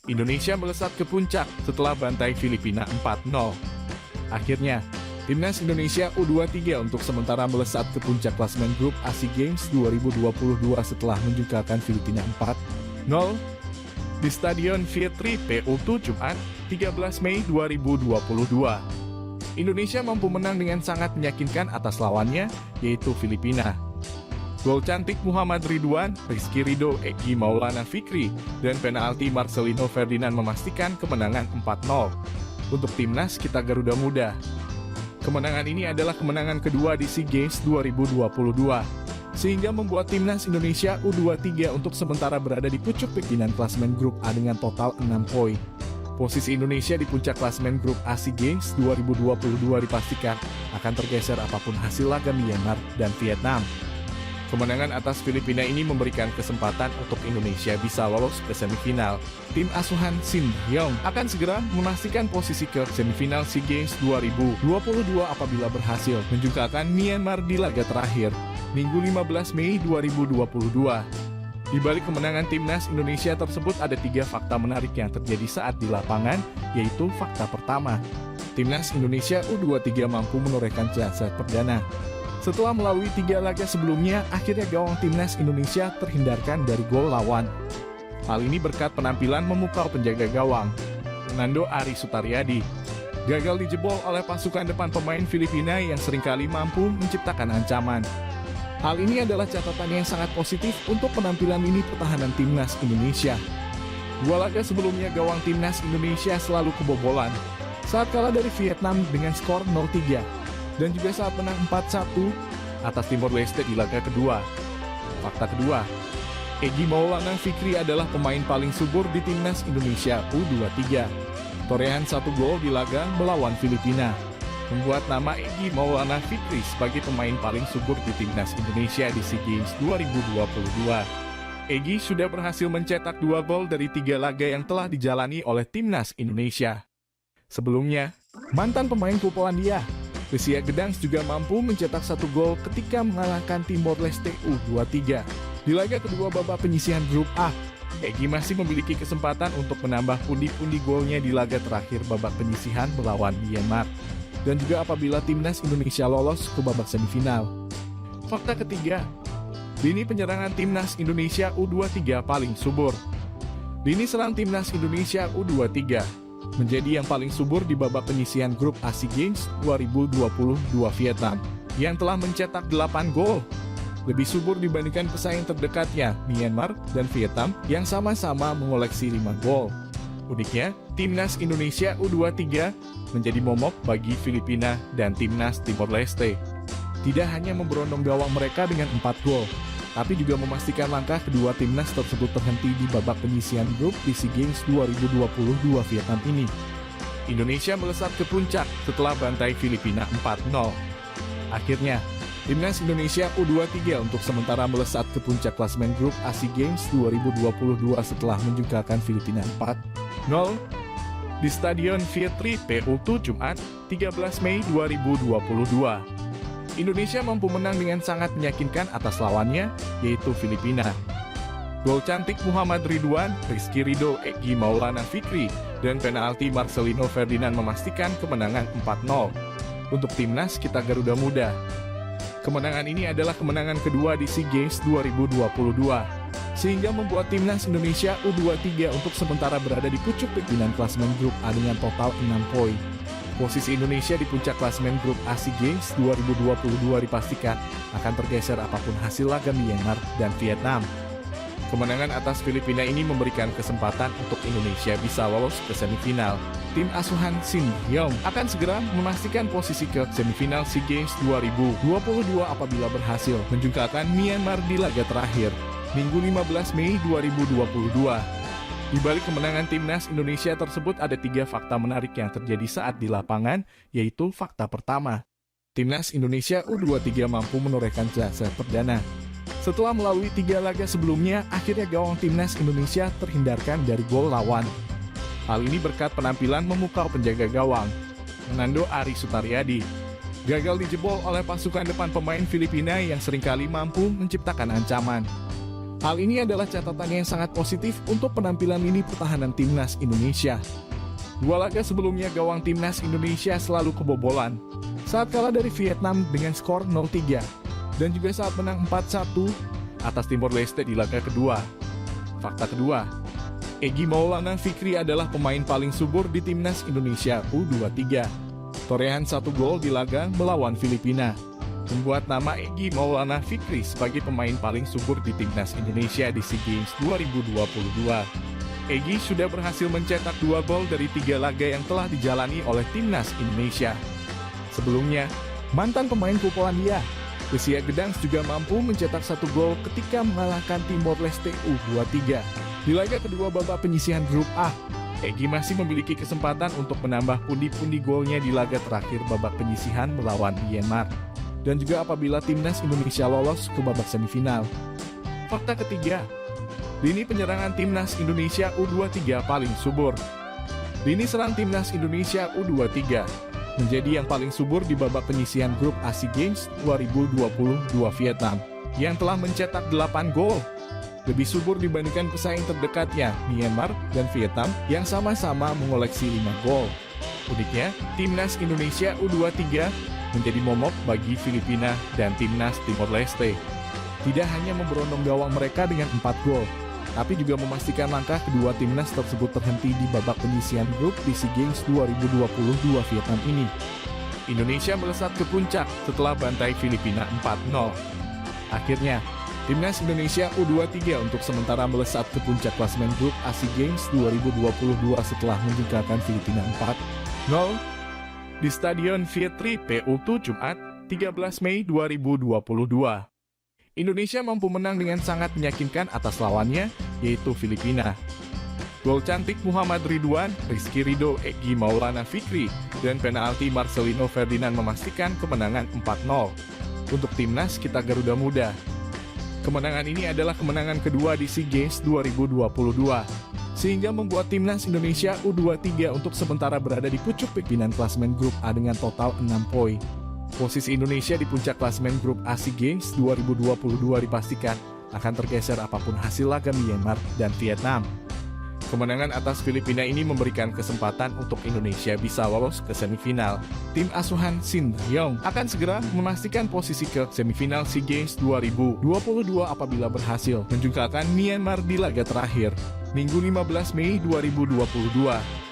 Indonesia melesat ke puncak setelah bantai Filipina 4-0. Akhirnya, Timnas Indonesia U23 untuk sementara melesat ke puncak klasemen grup ASEAN Games 2022 setelah menjungkalkan Filipina 4-0 di Stadion Vietri PU Jumat 13 Mei 2022. Indonesia mampu menang dengan sangat meyakinkan atas lawannya, yaitu Filipina. Gol cantik Muhammad Ridwan, Rizky Ridho, Egy Maulana Fikri, dan penalti Marcelino Ferdinand memastikan kemenangan 4-0 untuk timnas kita Garuda Muda. Kemenangan ini adalah kemenangan kedua di SEA Games 2022, sehingga membuat timnas Indonesia U23 untuk sementara berada di pucuk pimpinan klasemen grup A dengan total 6 poin. Posisi Indonesia di puncak klasemen grup ASEAN Games 2022 dipastikan akan tergeser apapun hasil laga Myanmar dan Vietnam. Kemenangan atas Filipina ini memberikan kesempatan untuk Indonesia bisa lolos ke semifinal. Tim asuhan Shin Hyong akan segera memastikan posisi ke semifinal SEA Games 2022 apabila berhasil menjungkalkan Myanmar di laga terakhir, Minggu 15 Mei 2022. Di balik kemenangan timnas Indonesia tersebut ada 3 fakta menarik yang terjadi saat di lapangan, yaitu fakta pertama, timnas Indonesia U23 mampu menorehkan set perdana. Setelah melalui 3 laga sebelumnya, akhirnya gawang timnas Indonesia terhindarkan dari gol lawan. Hal ini berkat penampilan memukau penjaga gawang, Fernando Ari Sutariadi. Gagal dijebol oleh pasukan depan pemain Filipina yang seringkali mampu menciptakan ancaman. Hal ini adalah catatan yang sangat positif untuk penampilan lini pertahanan timnas Indonesia. 2 laga sebelumnya gawang timnas Indonesia selalu kebobolan saat kalah dari Vietnam dengan skor 0-3. Dan juga saat menang 4-1 atas Timor Leste di laga kedua. Fakta kedua, Egy Maulana Fikri adalah pemain paling subur di timnas Indonesia U23. Torehan 1 gol di laga melawan Filipina membuat nama Egy Maulana Fikri sebagai pemain paling subur di timnas Indonesia di SEA Games 2022. Egy sudah berhasil mencetak 2 gol dari 3 laga yang telah dijalani oleh timnas Indonesia. Sebelumnya, mantan pemain klub Polandia Lesia Gdansk juga mampu mencetak 1 gol ketika mengalahkan Timor Leste U23. Di laga kedua babak penyisihan grup A, Egy masih memiliki kesempatan untuk menambah pundi-pundi golnya di laga terakhir babak penyisihan melawan Myanmar. Dan juga apabila timnas Indonesia lolos ke babak semifinal. Fakta ketiga, lini penyerangan timnas Indonesia U23 paling subur. Lini serang timnas Indonesia U23 menjadi yang paling subur di babak penyisihan grup ASEAN Games 2022 Vietnam, yang telah mencetak 8 gol. Lebih subur dibandingkan pesaing terdekatnya, Myanmar dan Vietnam, yang sama-sama mengoleksi 5 gol. Uniknya, timnas Indonesia U23 menjadi momok bagi Filipina dan timnas Timor Leste. Tidak hanya memberondong gawang mereka dengan 4 gol, tapi juga memastikan langkah kedua timnas tersebut terhenti di babak penyisihan grup di SEA Games 2022 Vietnam ini. Indonesia melesat ke puncak setelah bantai Filipina 4-0. Akhirnya, timnas Indonesia U23 untuk sementara melesat ke puncak klasemen grup ASEAN Games 2022 setelah menjungkalkan Filipina 4-0 di Stadion Vietri PU Jumat 13 Mei 2022. Indonesia mampu menang dengan sangat meyakinkan atas lawannya, yaitu Filipina. Gol cantik Muhammad Ridwan, Rizky Ridho, Egy Maulana Fikri, dan penalti Marcelino Ferdinand memastikan kemenangan 4-0 untuk timnas kita Garuda Muda. Kemenangan ini adalah kemenangan kedua di SEA Games 2022, sehingga membuat timnas Indonesia U23 untuk sementara berada di pucuk pimpinan klasemen grup A dengan total 6 poin. Posisi Indonesia di puncak klasemen grup ASEAN Games 2022 dipastikan akan tergeser apapun hasil laga Myanmar dan Vietnam. Kemenangan atas Filipina ini memberikan kesempatan untuk Indonesia bisa lolos ke semifinal. Tim asuhan Shin Hyong akan segera memastikan posisi ke semifinal SEA Games 2022 apabila berhasil menjungkalkan Myanmar di laga terakhir, Minggu 15 Mei 2022. Di balik kemenangan timnas Indonesia tersebut ada 3 fakta menarik yang terjadi saat di lapangan, yaitu fakta pertama, timnas Indonesia U23 mampu menorehkan set perdana. Setelah melalui 3 laga sebelumnya, akhirnya gawang timnas Indonesia terhindarkan dari gol lawan. Hal ini berkat penampilan memukau penjaga gawang, Fernando Ari Sutariadi. Gagal dijebol oleh pasukan depan pemain Filipina yang seringkali mampu menciptakan ancaman. Hal ini adalah catatan yang sangat positif untuk penampilan lini pertahanan timnas Indonesia. Dua laga sebelumnya gawang timnas Indonesia selalu kebobolan, saat kalah dari Vietnam dengan skor 0-3, dan juga saat menang 4-1 atas Timor Leste di laga kedua. Fakta kedua, Egy Maulana Fikri adalah pemain paling subur di timnas Indonesia U23. Torehan 1 gol di laga melawan Filipina membuat nama Egy Maulana Fikri sebagai pemain paling subur di timnas Indonesia di SEA Games 2022. Egy sudah berhasil mencetak 2 gol dari 3 laga yang telah dijalani oleh timnas Indonesia. Sebelumnya, mantan pemain Polandia, Lesia Gdansk juga mampu mencetak 1 gol ketika mengalahkan Timor Leste U23. Di laga kedua babak penyisihan grup A, Egy masih memiliki kesempatan untuk menambah pundi-pundi golnya di laga terakhir babak penyisihan melawan Myanmar, dan juga apabila timnas Indonesia lolos ke babak semifinal. Fakta ketiga, lini penyerangan timnas Indonesia U23 paling subur. Lini serang timnas Indonesia U23 menjadi yang paling subur di babak penyisihan grup SEA Games 2022 Vietnam, yang telah mencetak 8 gol. Lebih subur dibandingkan pesaing terdekatnya, Myanmar dan Vietnam, yang sama-sama mengoleksi 5 gol. Uniknya, timnas Indonesia U23 menjadi momok bagi Filipina dan timnas Timor Leste. Tidak hanya memberondong gawang mereka dengan 4 gol, tapi juga memastikan langkah kedua timnas tersebut terhenti di babak penyisihan grup di SEA Games 2022 Vietnam ini. Indonesia melesat ke puncak setelah bantai Filipina 4-0. Akhirnya, timnas Indonesia U23 untuk sementara melesat ke puncak klasemen grup SEA Games 2022 setelah menjingkalkan Filipina 4-0 di Stadion Vietri PU Jumat 13 Mei 2022. Indonesia mampu menang dengan sangat meyakinkan atas lawannya, yaitu Filipina. Gol cantik Muhammad Ridwan, Rizky Ridho, Egy Maulana Fikri, dan penalti Marcelino Ferdinand memastikan kemenangan 4-0 untuk timnas kita Garuda Muda. Kemenangan ini adalah kemenangan kedua di SEA Games 2022, sehingga membuat timnas Indonesia U23 untuk sementara berada di pucuk pimpinan klasemen grup A dengan total 6 poin. Posisi Indonesia di puncak klasemen grup SEA Games 2022 dipastikan akan tergeser apapun hasil laga Myanmar dan Vietnam. Kemenangan atas Filipina ini memberikan kesempatan untuk Indonesia bisa lolos ke semifinal. Tim asuhan Shin Tae-yong akan segera memastikan posisi ke semifinal SEA Games 2022 apabila berhasil menjungkalkan Myanmar di laga terakhir, Minggu 15 Mei 2022.